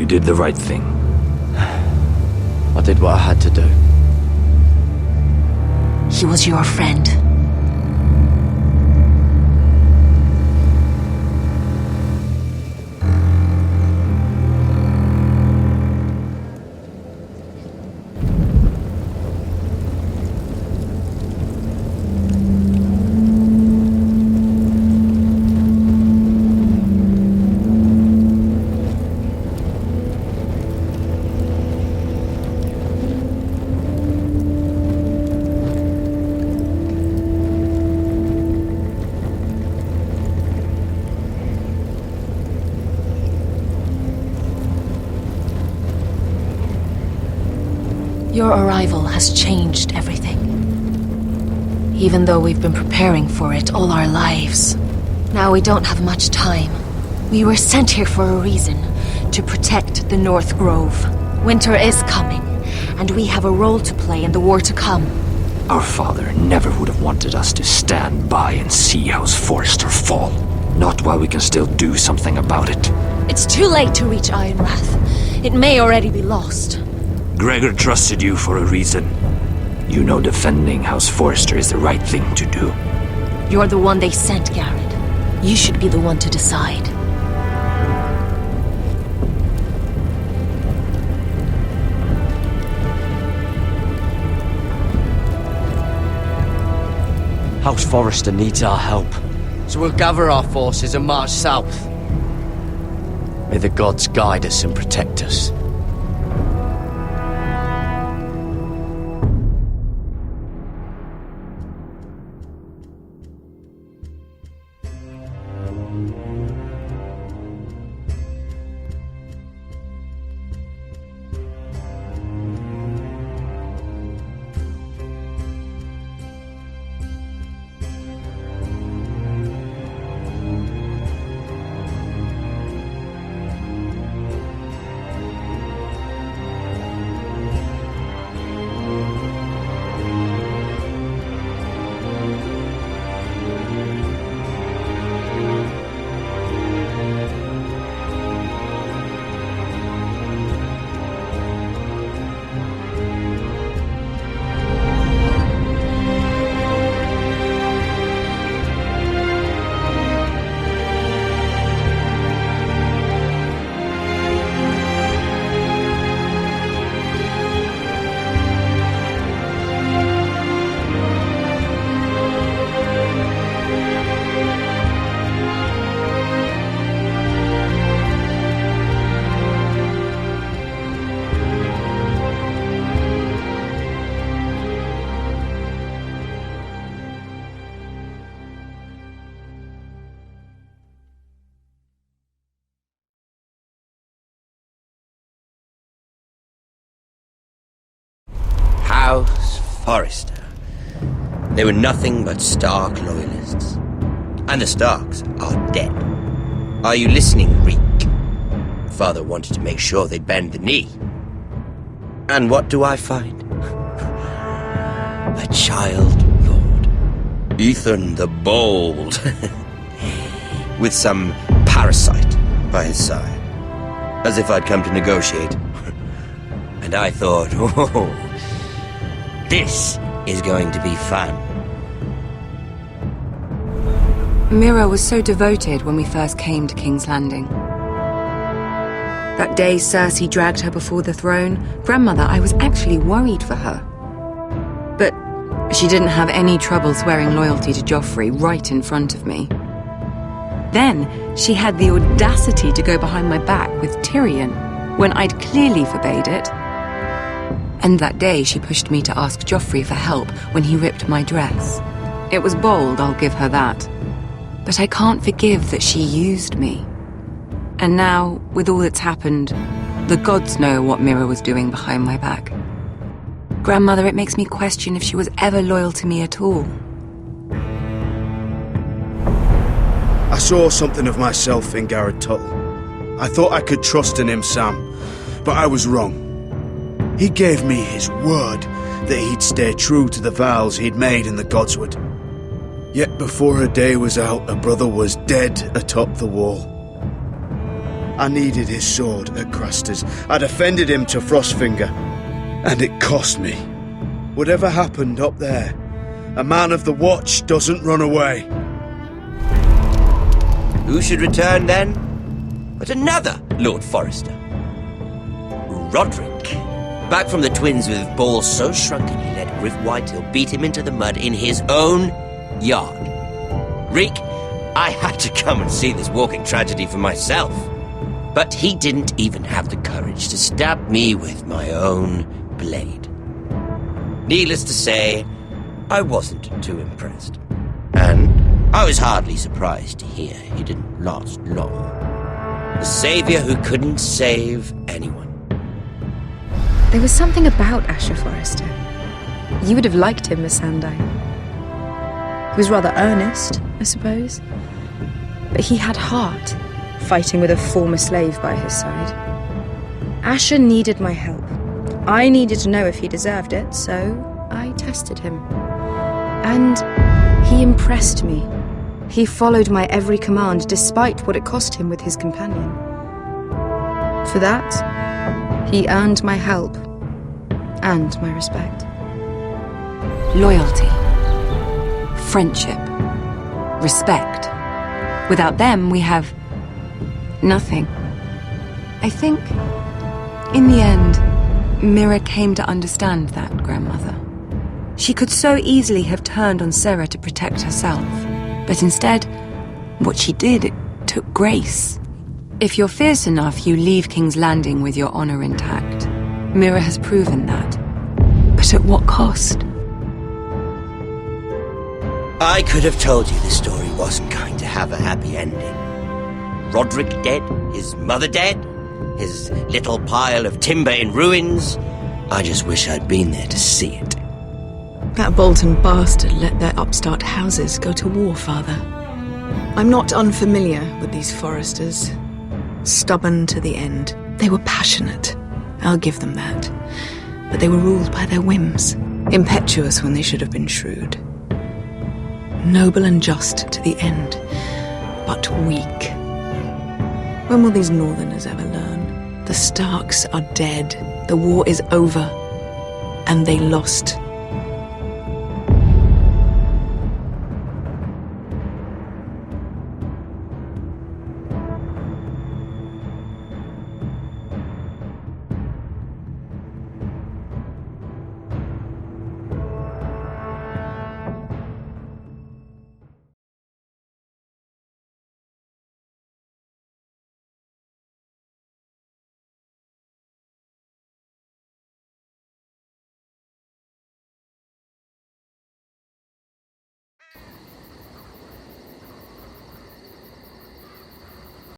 did the right thing. I did what I had to do. He was your friend. Your arrival has changed everything. Even though we've been preparing for it all our lives. Now we don't have much time. We were sent here for a reason. To protect the North Grove. Winter is coming, and we have a role to play in the war to come. Our father never would have wanted us to stand by and see House Forrester fall. Not while we can still do something about it. It's too late to reach Ironrath. It may already be lost. Gregor trusted you for a reason. You know defending House Forrester is the right thing to do. You're the one they sent, Garrett. You should be the one to decide. House Forrester needs our help. So we'll gather our forces and march south. May the gods guide us and protect us. House Forrester. They were nothing but Stark loyalists. And the Starks are dead. Are you listening, Reek? Father wanted to make sure they'd bend the knee. And what do I find? A child lord. Ethan the Bold. With some parasite by his side. As if I'd come to negotiate. And I thought, oh, this is going to be fun. Mira was so devoted when we first came to King's Landing. That day Cersei dragged her before the throne, Grandmother, I was actually worried for her. But she didn't have any trouble swearing loyalty to Joffrey right in front of me. Then she had the audacity to go behind my back with Tyrion when I'd clearly forbade it. And that day she pushed me to ask Joffrey for help when he ripped my dress. It was bold, I'll give her that. But I can't forgive that she used me. And now, with all that's happened, the gods know what Mira was doing behind my back. Grandmother, it makes me question if she was ever loyal to me at all. I saw something of myself in Garrett Tuttle. I thought I could trust in him, Sam, but I was wrong. He gave me his word that he'd stay true to the vows he'd made in the Godswood. Yet before a day was out, a brother was dead atop the wall. I needed his sword at Craster's. I defended him to Frostfinger. And it cost me. Whatever happened up there, a man of the Watch doesn't run away. Who should return then? But another Lord Forrester. Roderick. Back from the Twins with balls so shrunken he let Griff Whitetail beat him into the mud in his own yard. Reek, I had to come and see this walking tragedy for myself. But he didn't even have the courage to stab me with my own blade. Needless to say, I wasn't too impressed. And I was hardly surprised to hear he didn't last long. The savior who couldn't save anyone. There was something about Asher Forrester. You would have liked him, Miss Sandine. He was rather earnest, I suppose. But he had heart, fighting with a former slave by his side. Asher needed my help. I needed to know if he deserved it, so I tested him. And he impressed me. He followed my every command, despite what it cost him with his companion. For that, he earned my help and my respect. Loyalty, friendship, respect. Without them, we have nothing. I think, in the end, Mira came to understand that, Grandmother. She could so easily have turned on Sera to protect herself, but instead, what she did, it took grace. If you're fierce enough, you leave King's Landing with your honor intact. Mira has proven that. But at what cost? I could have told you this story wasn't going to have a happy ending. Roderick dead, his mother dead, his little pile of timber in ruins. I just wish I'd been there to see it. That Bolton bastard let their upstart houses go to war, Father. I'm not unfamiliar with these Forresters. Stubborn to the end. They were passionate, I'll give them that. But they were ruled by their whims. Impetuous when they should have been shrewd. Noble and just to the end, but weak. When will these Northerners ever learn? The Starks are dead. The war is over. And they lost